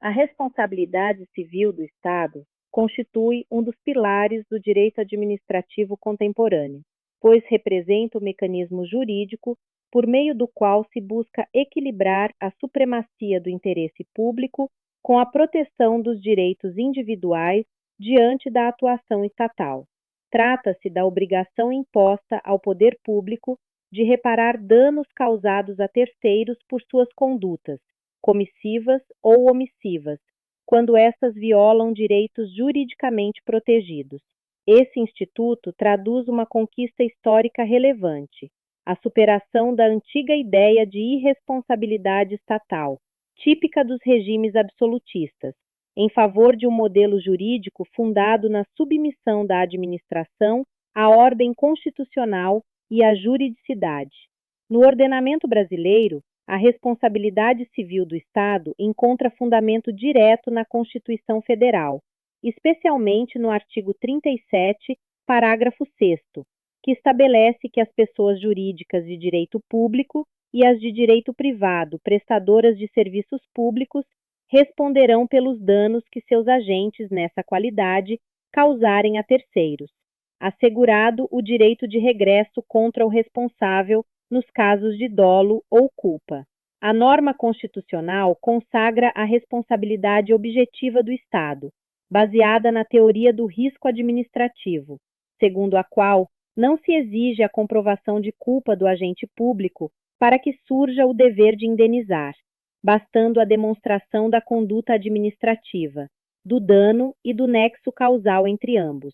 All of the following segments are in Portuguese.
A responsabilidade civil do Estado constitui um dos pilares do direito administrativo contemporâneo, pois representa o mecanismo jurídico por meio do qual se busca equilibrar a supremacia do interesse público com a proteção dos direitos individuais diante da atuação estatal. Trata-se da obrigação imposta ao poder público de reparar danos causados a terceiros por suas condutas, comissivas ou omissivas, quando estas violam direitos juridicamente protegidos. Esse instituto traduz uma conquista histórica relevante, a superação da antiga ideia de irresponsabilidade estatal, típica dos regimes absolutistas, em favor de um modelo jurídico fundado na submissão da administração à ordem constitucional e à juridicidade. No ordenamento brasileiro, a responsabilidade civil do Estado encontra fundamento direto na Constituição Federal, especialmente no artigo 37, parágrafo 6º, que estabelece que as pessoas jurídicas de direito público e as de direito privado prestadoras de serviços públicos responderão pelos danos que seus agentes nessa qualidade causarem a terceiros, assegurado o direito de regresso contra o responsável nos casos de dolo ou culpa. A norma constitucional consagra a responsabilidade objetiva do Estado, baseada na teoria do risco administrativo, segundo a qual não se exige a comprovação de culpa do agente público para que surja o dever de indenizar, bastando a demonstração da conduta administrativa, do dano e do nexo causal entre ambos.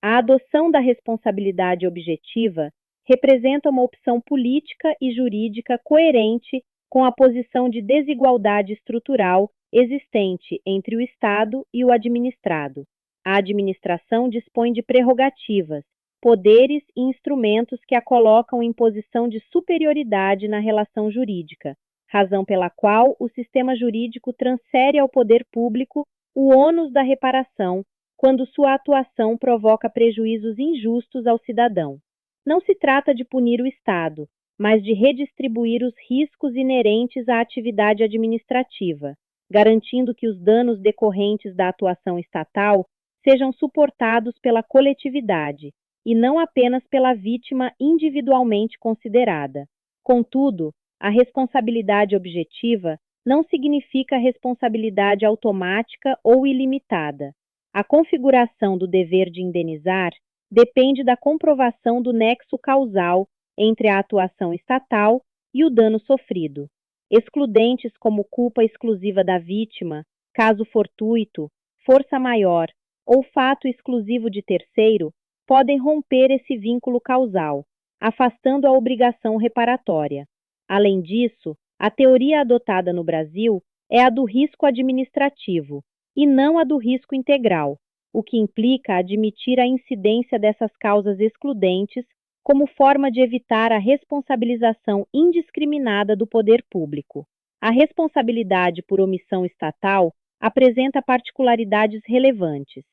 A adoção da responsabilidade objetiva representa uma opção política e jurídica coerente com a posição de desigualdade estrutural existente entre o Estado e o administrado. A administração dispõe de prerrogativas, poderes e instrumentos que a colocam em posição de superioridade na relação jurídica, razão pela qual o sistema jurídico transfere ao poder público o ônus da reparação quando sua atuação provoca prejuízos injustos ao cidadão. Não se trata de punir o Estado, mas de redistribuir os riscos inerentes à atividade administrativa, garantindo que os danos decorrentes da atuação estatal sejam suportados pela coletividade e não apenas pela vítima individualmente considerada. Contudo, a responsabilidade objetiva não significa responsabilidade automática ou ilimitada. A configuração do dever de indenizar depende da comprovação do nexo causal entre a atuação estatal e o dano sofrido. Excludentes como culpa exclusiva da vítima, caso fortuito, força maior ou fato exclusivo de terceiro podem romper esse vínculo causal, afastando a obrigação reparatória. Além disso, a teoria adotada no Brasil é a do risco administrativo e não a do risco integral, o que implica admitir a incidência dessas causas excludentes como forma de evitar a responsabilização indiscriminada do poder público. A responsabilidade por omissão estatal apresenta particularidades relevantes.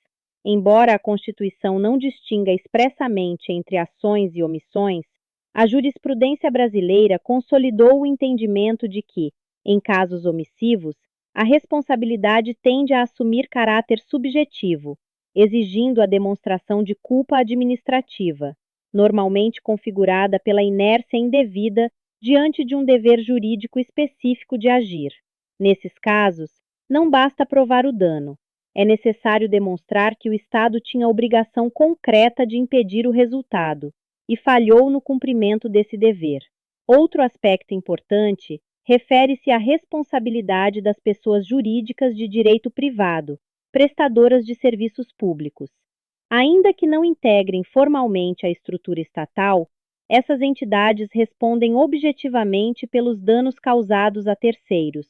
Embora a Constituição não distinga expressamente entre ações e omissões, a jurisprudência brasileira consolidou o entendimento de que, em casos omissivos, a responsabilidade tende a assumir caráter subjetivo, exigindo a demonstração de culpa administrativa, normalmente configurada pela inércia indevida diante de um dever jurídico específico de agir. Nesses casos, não basta provar o dano, é necessário demonstrar que o Estado tinha obrigação concreta de impedir o resultado e falhou no cumprimento desse dever. Outro aspecto importante refere-se à responsabilidade das pessoas jurídicas de direito privado, prestadoras de serviços públicos. Ainda que não integrem formalmente a estrutura estatal, essas entidades respondem objetivamente pelos danos causados a terceiros,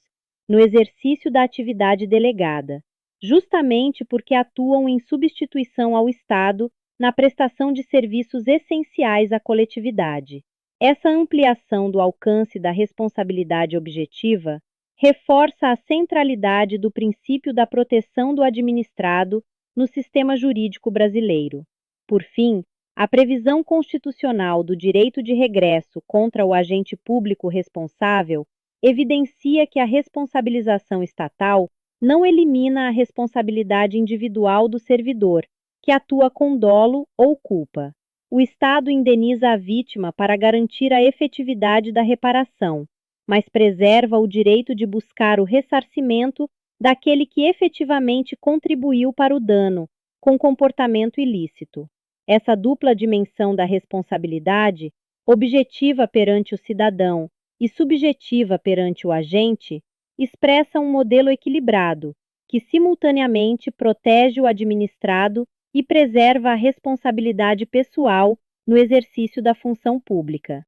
no exercício da atividade delegada, justamente porque atuam em substituição ao Estado na prestação de serviços essenciais à coletividade. Essa ampliação do alcance da responsabilidade objetiva reforça a centralidade do princípio da proteção do administrado no sistema jurídico brasileiro. Por fim, a previsão constitucional do direito de regresso contra o agente público responsável evidencia que a responsabilização estatal não elimina a responsabilidade individual do servidor, que atua com dolo ou culpa. O Estado indeniza a vítima para garantir a efetividade da reparação, mas preserva o direito de buscar o ressarcimento daquele que efetivamente contribuiu para o dano, com comportamento ilícito. Essa dupla dimensão da responsabilidade, objetiva perante o cidadão e subjetiva perante o agente, expressa um modelo equilibrado, que simultaneamente protege o administrado e preserva a responsabilidade pessoal no exercício da função pública.